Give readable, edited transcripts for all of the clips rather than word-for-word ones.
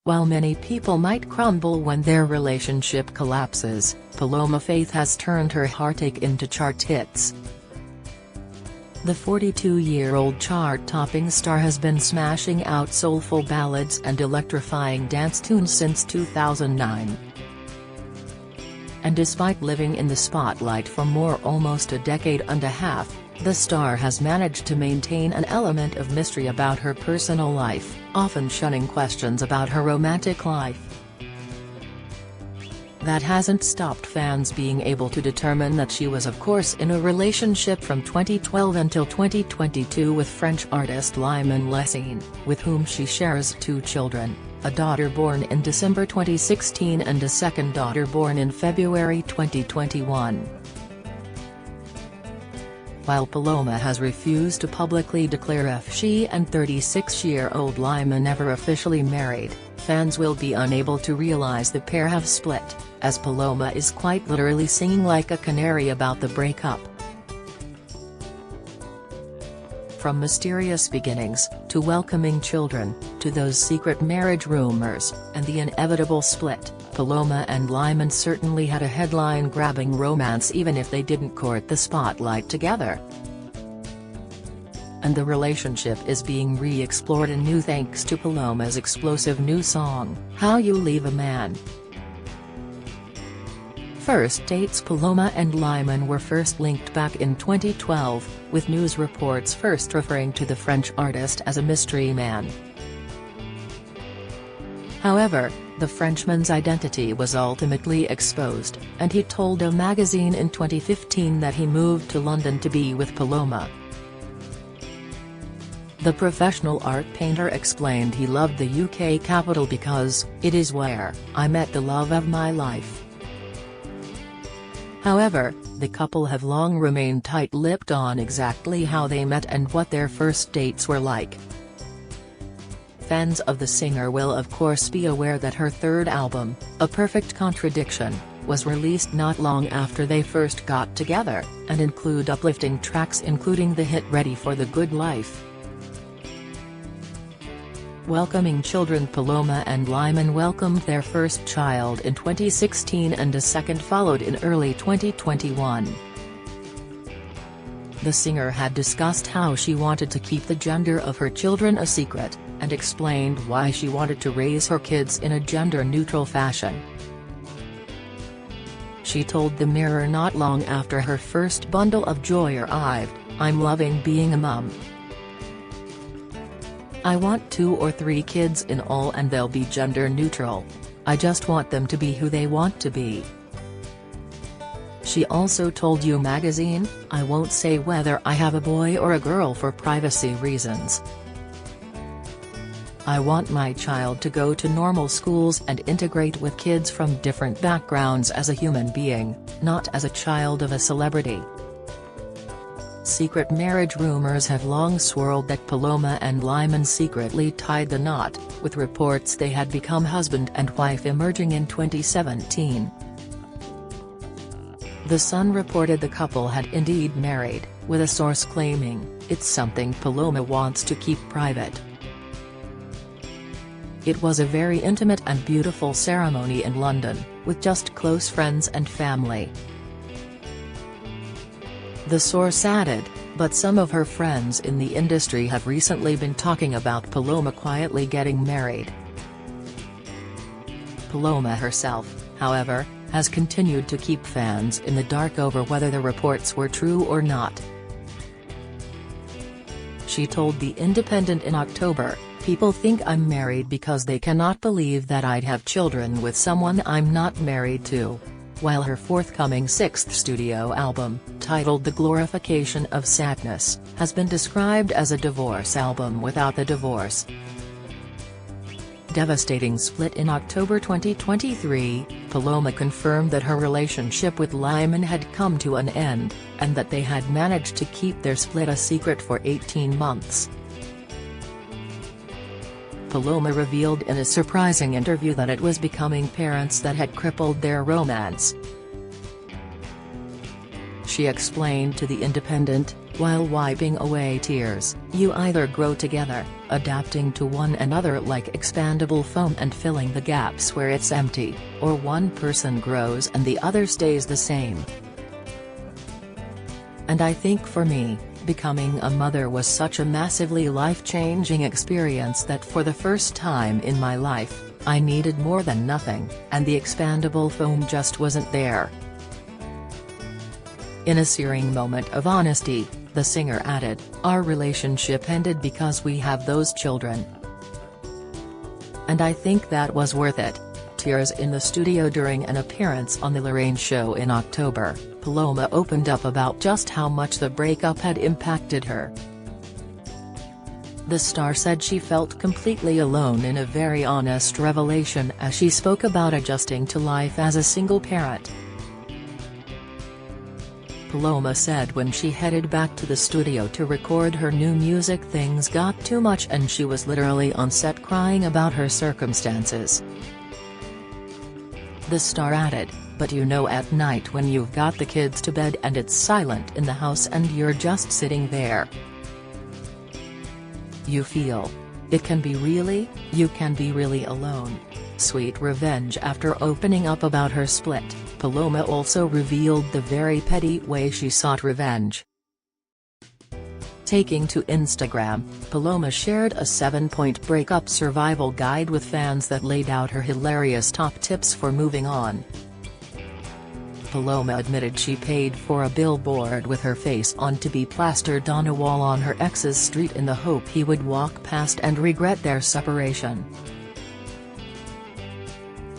While many people might crumble when their relationship collapses, Paloma Faith has turned her heartache into chart hits. The 42-year-old chart-topping star has been smashing out soulful ballads and electrifying dance tunes since 2009. And despite living in the spotlight for almost a decade and a half, the star has managed to maintain an element of mystery about her personal life, often shunning questions about her romantic life. That hasn't stopped fans being able to determine that she was of course in a relationship from 2012 until 2022 with French artist Lyman Lessine, with whom she shares 2 children, a daughter born in December 2016 and a second daughter born in February 2021. While Paloma has refused to publicly declare if she and 36-year-old Lyman ever officially married, fans will be unable to realize the pair have split, as Paloma is quite literally singing like a canary about the breakup. From mysterious beginnings, to welcoming children, to those secret marriage rumors, and the inevitable split, Paloma and Lyman certainly had a headline-grabbing romance even if they didn't court the spotlight together. And the relationship is being re-explored anew thanks to Paloma's explosive new song, How You Leave a Man. First dates Paloma and Lyman were first linked back in 2012, with news reports first referring to the French artist as a mystery man. However, the Frenchman's identity was ultimately exposed, and he told a magazine in 2015 that he moved to London to be with Paloma. The professional art painter explained he loved the UK capital because, "It is where I met the love of my life." However, the couple have long remained tight-lipped on exactly how they met and what their first dates were like. Fans of the singer will of course be aware that her third album, A Perfect Contradiction, was released not long after they first got together, and include uplifting tracks including the hit Ready for the Good Life. Welcoming children Paloma and Lyman welcomed their first child in 2016 and a second followed in early 2021. The singer had discussed how she wanted to keep the gender of her children a secret, and explained why she wanted to raise her kids in a gender-neutral fashion. She told the Mirror not long after her first bundle of joy arrived, "I'm loving being a mum. I want 2 or 3 kids in all and they'll be gender neutral. I just want them to be who they want to be." She also told You magazine, "I won't say whether I have a boy or a girl for privacy reasons. I want my child to go to normal schools and integrate with kids from different backgrounds as a human being, not as a child of a celebrity." Secret marriage rumors have long swirled that Paloma and Lyman secretly tied the knot, with reports they had become husband and wife emerging in 2017. The Sun reported the couple had indeed married, with a source claiming, "It's something Paloma wants to keep private." It was a very intimate and beautiful ceremony in London, with just close friends and family. The source added, "But some of her friends in the industry have recently been talking about Paloma quietly getting married." Paloma herself, however, has continued to keep fans in the dark over whether the reports were true or not. She told The Independent in October, "People think I'm married because they cannot believe that I'd have children with someone I'm not married to." While her forthcoming 6th studio album, titled The Glorification of Sadness, has been described as a divorce album without the divorce. Devastating split in October 2023, Paloma confirmed that her relationship with Lyman had come to an end, and that they had managed to keep their split a secret for 18 months. Paloma revealed in a surprising interview that it was becoming parents that had crippled their romance. she explained to The Independent, while wiping away tears. "You either grow together, adapting to one another like expandable foam and filling the gaps where it's empty, or one person grows and the other stays the same. And I think for me, becoming a mother was such a massively life-changing experience that for the first time in my life, I needed more than nothing, and the expandable foam just wasn't there." In a searing moment of honesty, the singer added, "Our relationship ended because we have those children. And I think that was worth it." Tears in the studio. During an appearance on The Lorraine Show in October, Paloma opened up about just how much the breakup had impacted her. The star said she felt completely alone in a very honest revelation as she spoke about adjusting to life as a single parent. Paloma said when she headed back to the studio to record her new music, things got too much and she was literally on set crying about her circumstances. The star added, "But you know, at night when you've got the kids to bed and it's silent in the house and you're just sitting there, you feel. You can be really alone." Sweet revenge. After opening up about her split, Paloma also revealed the very petty way she sought revenge. Taking to Instagram, Paloma shared a 7-point breakup survival guide with fans that laid out her hilarious top tips for moving on. Paloma admitted she paid for a billboard with her face on to be plastered on a wall on her ex's street in the hope he would walk past and regret their separation.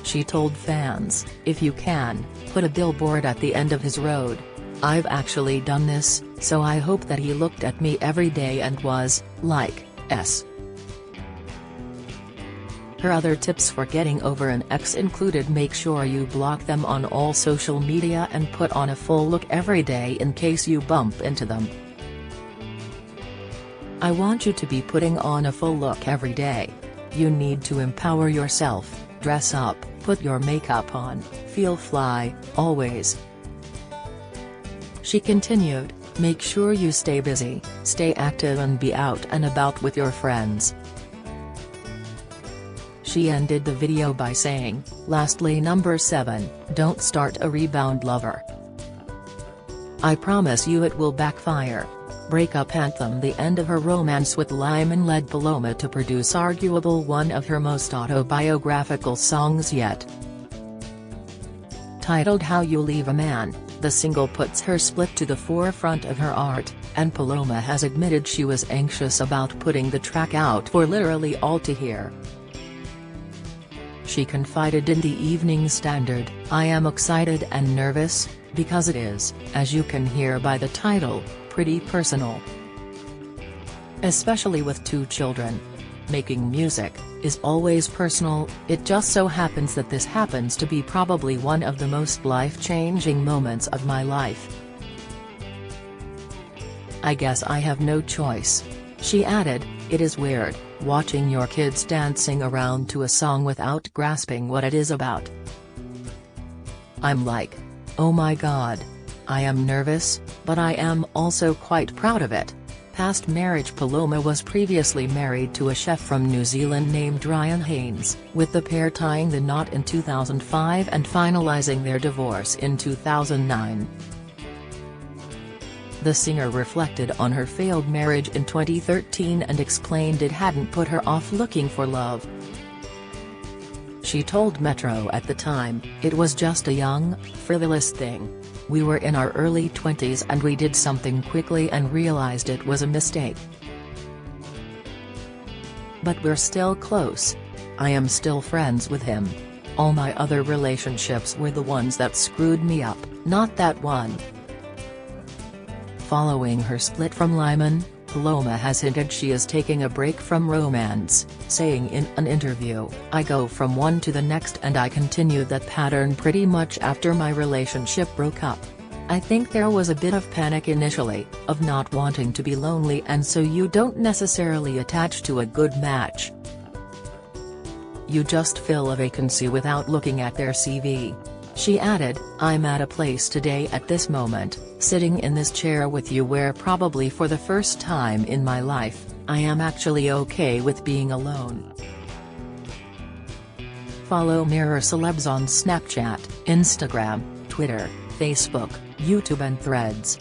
She told fans, "If you can, put a billboard at the end of his road. I've actually done this, so I hope that he looked at me every day and was, like, S." Her other tips for getting over an ex included: make sure you block them on all social media and put on a full look every day in case you bump into them. "I want you to be putting on a full look every day. You need to empower yourself, dress up, put your makeup on, feel fly, always." She continued, "Make sure you stay busy, stay active and be out and about with your friends." She ended the video by saying, "Lastly, number 7, don't start a rebound lover. I promise you it will backfire." Breakup anthem. The end of her romance with Lyman led Paloma to produce arguably one of her most autobiographical songs yet. Titled How You Leave a Man, the single puts her split to the forefront of her art, and Paloma has admitted she was anxious about putting the track out for literally all to hear. She confided in the Evening Standard, "I am excited and nervous, because it is, as you can hear by the title, pretty personal. Especially with 2 children. Making music is always personal. It just so happens that this happens to be probably one of the most life-changing moments of my life. I guess I have no choice." She added, "It is weird, watching your kids dancing around to a song without grasping what it is about. I'm like, oh my god. I am nervous, but I am also quite proud of it." Past marriage. Paloma was previously married to a chef from New Zealand named Ryan Haynes, with the pair tying the knot in 2005 and finalizing their divorce in 2009. The singer reflected on her failed marriage in 2013 and explained it hadn't put her off looking for love. She told Metro at the time, "It was just a young, frivolous thing. We were in our early 20s and we did something quickly and realized it was a mistake. But we're still close. I am still friends with him. All my other relationships were the ones that screwed me up, not that one." Following her split from Lyman, Paloma has hinted she is taking a break from romance, saying in an interview, "I go from one to the next and I continued that pattern pretty much after my relationship broke up. I think there was a bit of panic initially, of not wanting to be lonely, and so you don't necessarily attach to a good match. You just fill a vacancy without looking at their CV." She added, "I'm at a place today at this moment, Sitting in this chair with you where probably for the first time in my life, I am actually okay with being alone. Follow Mirror Celebs on Snapchat, Instagram, Twitter, Facebook, YouTube and Threads.